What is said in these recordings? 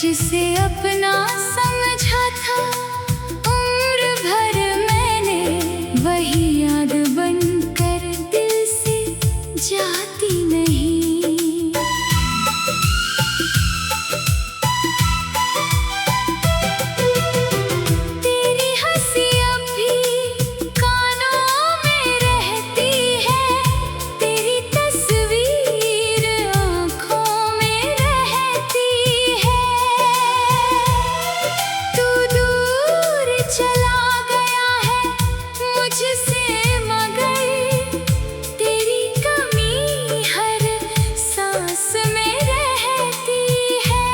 मुझसे अपना समझा था उम्र भर मैंने, वही याद बनकर दिल से जाती नहीं। तेरी हंसी अब भी कानों में रहती है, तेरी तस्वीर आँखों में रहती है। तू दूर चला गया है मुझसे मगर तेरी कमी हर सांस में रहती है।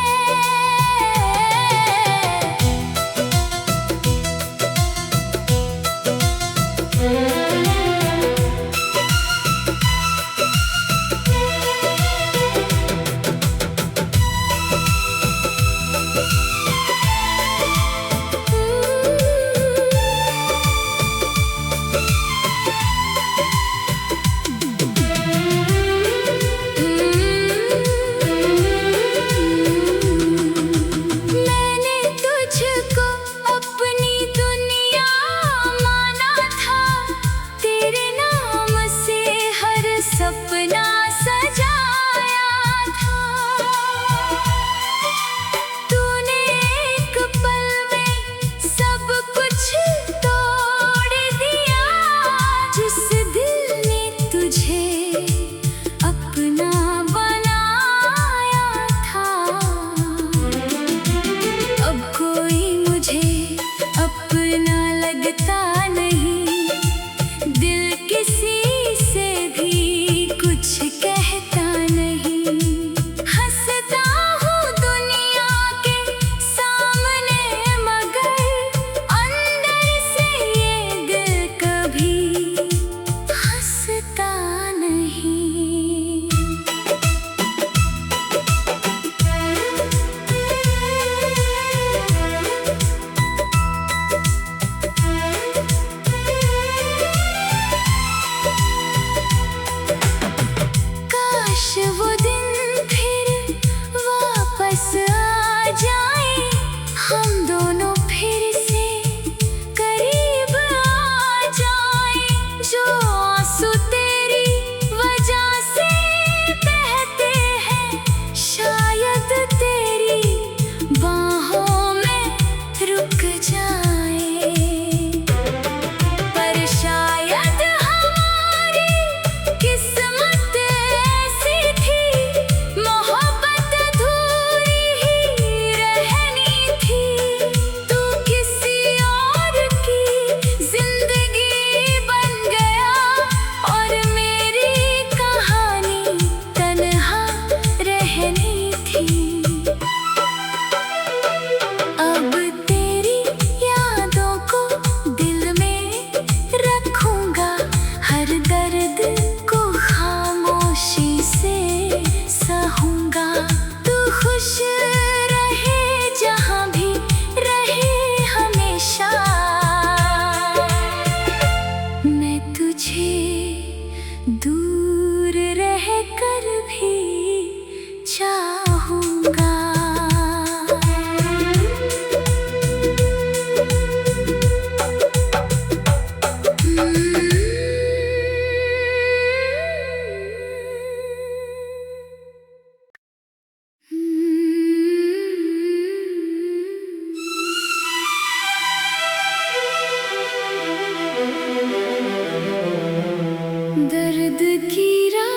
मैंने तुझको अपनी दुनिया माना था, तेरे नाम से हर सपना सजाया था। तूने एक पल में सब कुछ तोड़ दिया, जिस दिल ने तुझे अपना बनाया था। अब कोई मुझे अपना लगता नहीं, दिल किसी से भी कुछ कहता नहीं। हंसता हूँ दुनिया के सामने मगर अंदर से ये दिल कभी हंसता नहीं। काश वो दिन फिर वापस आ जाए, हम दोनों फिर से करीब आ जाए। जो आंसू तेरी वजह से बहते हैं, शायद तेरी बाहों में रुक जाए। पर शायद हमारी किस्मत ऐसी थी, मोहब्बत अधूरी ही रहनी थी। तू किसी और की जिंदगी बन गया और मेरी कहानी तन्हा रहनी थी। अब तेरी यादों को दिल में रखूंगा, हर दर्द को खामोशी से सहूंगा। तू खुश रहे जहाँ भी रहे हमेशा, मैं तुझे दूर रह कर भी चाहूंगा। दर्द की राह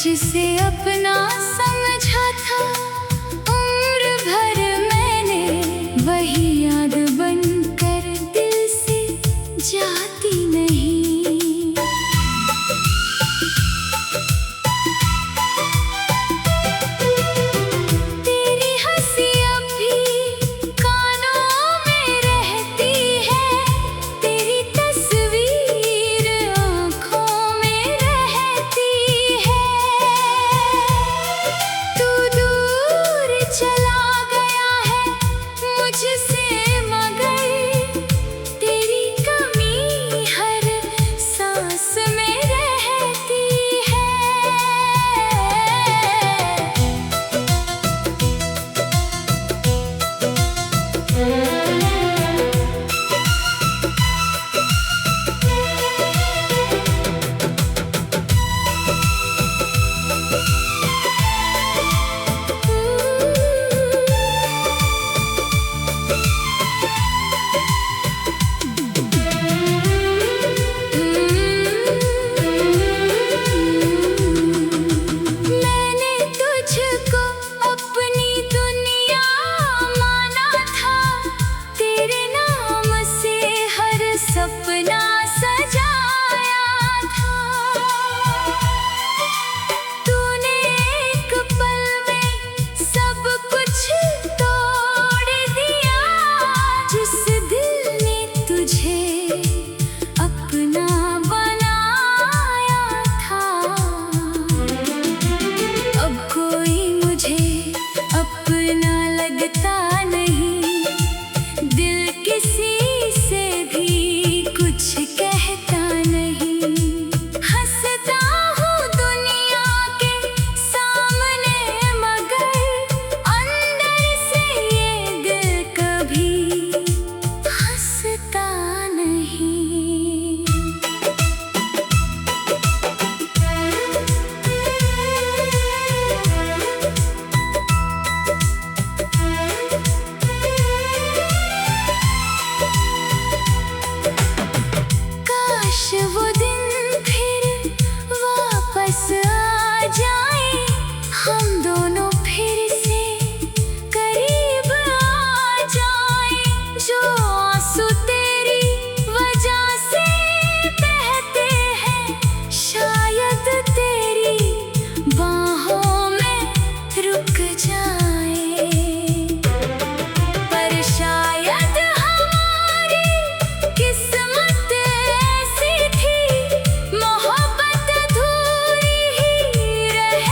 जिसे अपना समझा था उम्र भर मैंने, वही याद बनकर दिल से जाती नहीं। तेरी हंसी अब भी कानों में रहती है, तेरी तस्वीर आँखों में रहती है। तू दूर चला गया है मुझसे मगर तेरी कमी हर सांस में रहती है। मैंने तुझको अपनी दुनिया माना था, तेरे नाम से हर सपना सजाया था। तूने एक पल में सब कुछ तोड़ दिया, जिस दिल ने तुझे अपना बनाया था। अब कोई मुझे अपना लगता नहीं, दिल किसी से भी कुछ कहता नहीं। हंसता हूँ दुनिया के सामने मगर अंदर से ये दिल कभी हंसता नहीं। काश वो दिन फिर वापस आ जाए, हम दोनों फिर से करीब आ जाए। जो आंसू तेरी वजह से बहते हैं, शायद तेरी बाहों में रुक जाए। पर शायद हमारी किस्मत ऐसी थी, मोहब्बत अधूरी ही रह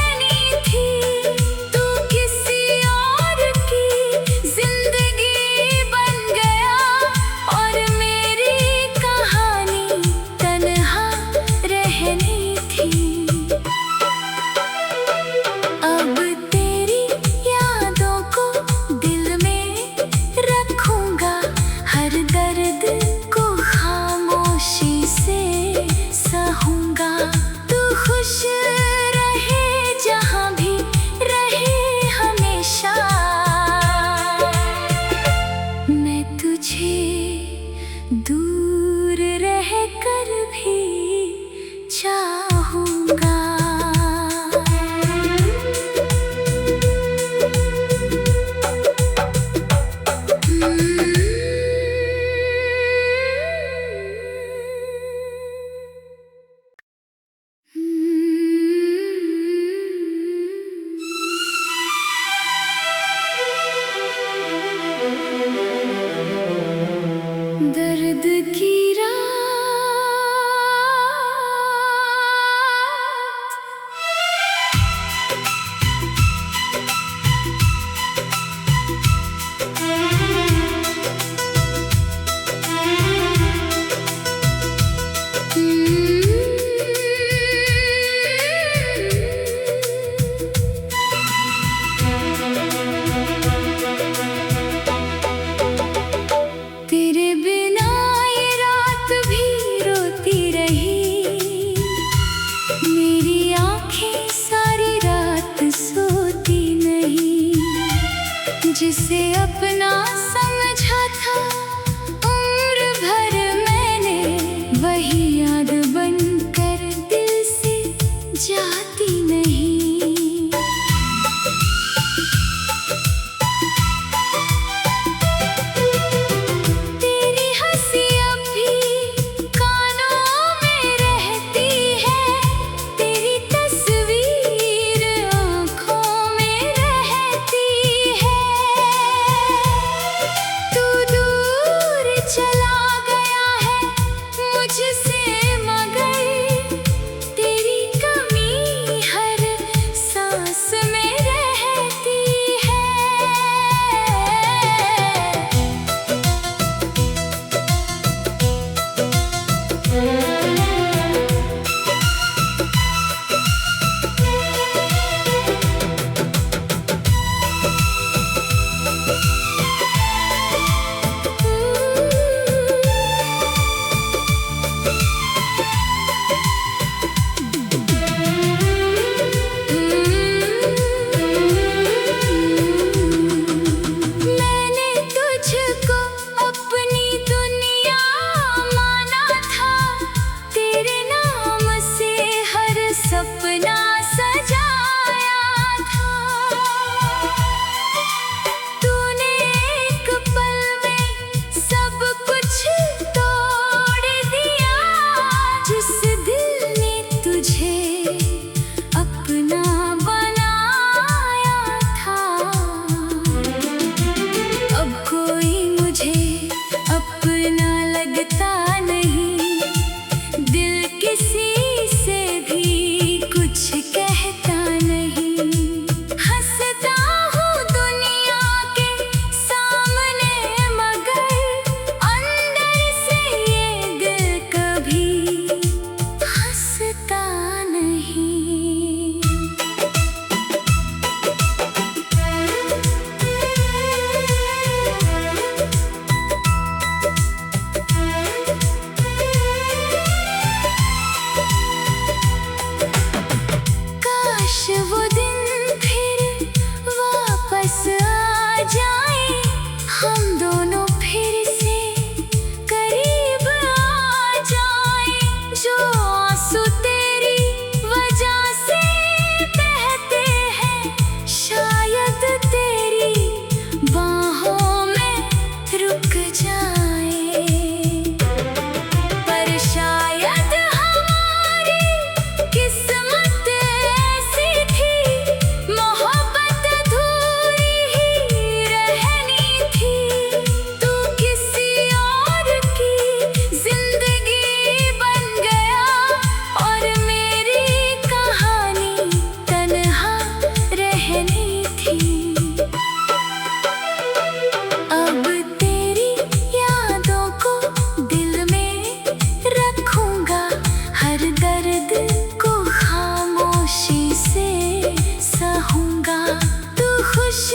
खुश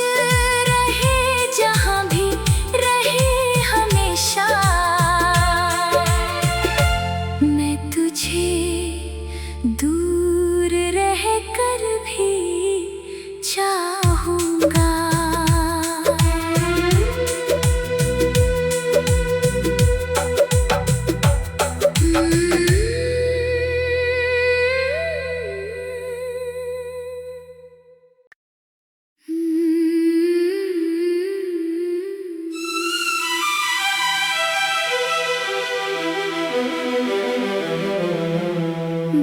रहे जहाँ भी रहे हमेशा। मैं तुझे दूर रह कर भी चाहूँगा।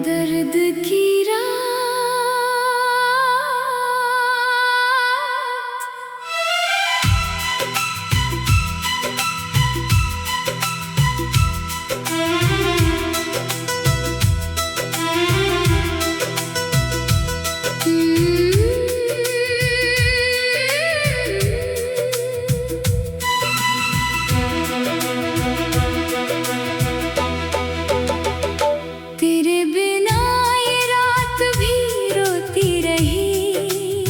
दर्द की तेरे बिना ये रात भी रोती रही।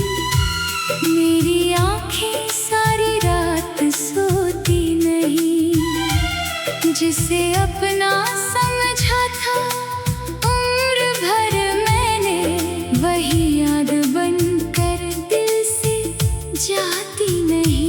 मेरी आंखें सारी रात सोती नहीं। जिसे अपना समझा था उम्र भर मैंने, वही याद बनकर दिल से जाती नहीं।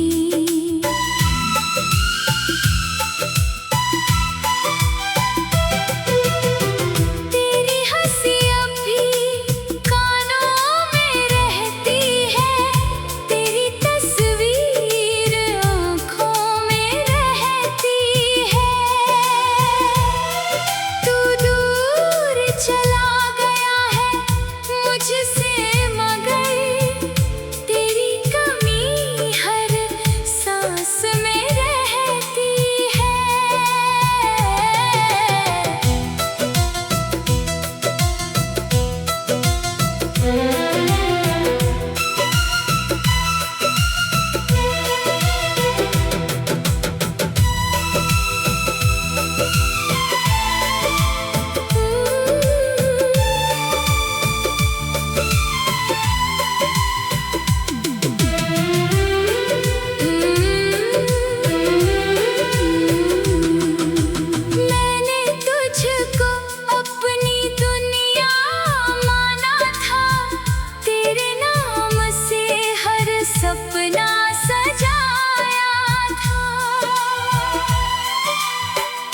सपना सजाया था,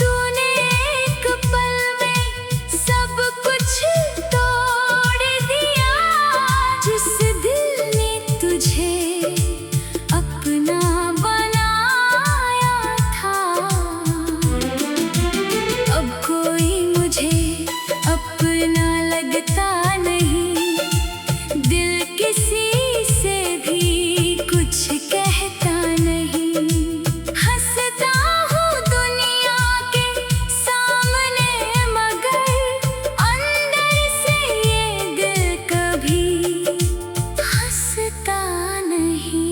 तूने एक पल में सब कुछ तोड़ दिया। जिस दिल ने तुझे अपना बनाया था, अब कोई मुझे अपना लगता नहीं। दिल किसी से भी कुछ कहता नहीं। हंसता हूँ दुनिया के सामने, मगर अंदर से ये दिल कभी हंसता नहीं।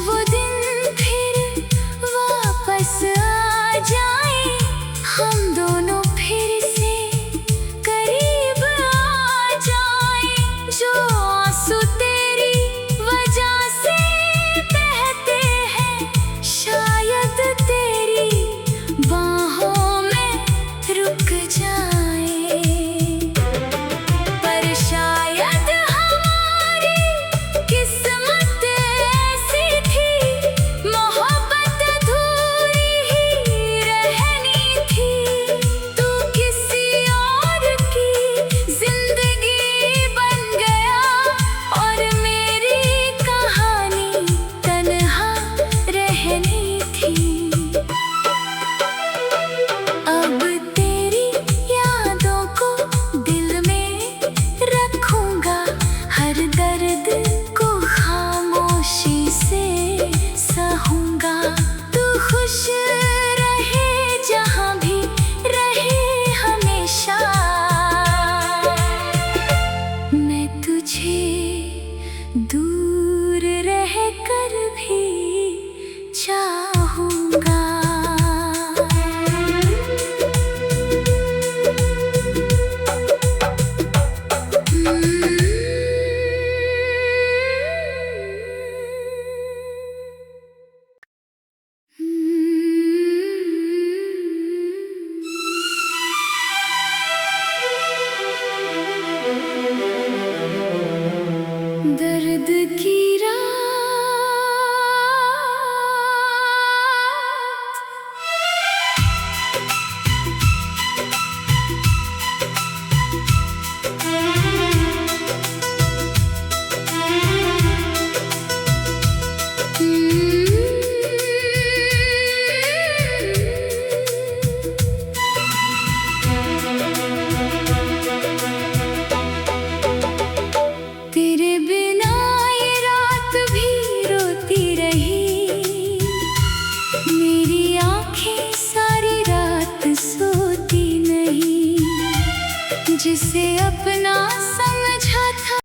वो दिन फिर वापस आ जाए, हम दोनों फिर से करीब आ जाए। जो आंसू तेरी वजह से बहते हैं, शायद तेरी बाहों में रुक जाए। पर शायद हमारी किस्मत दूर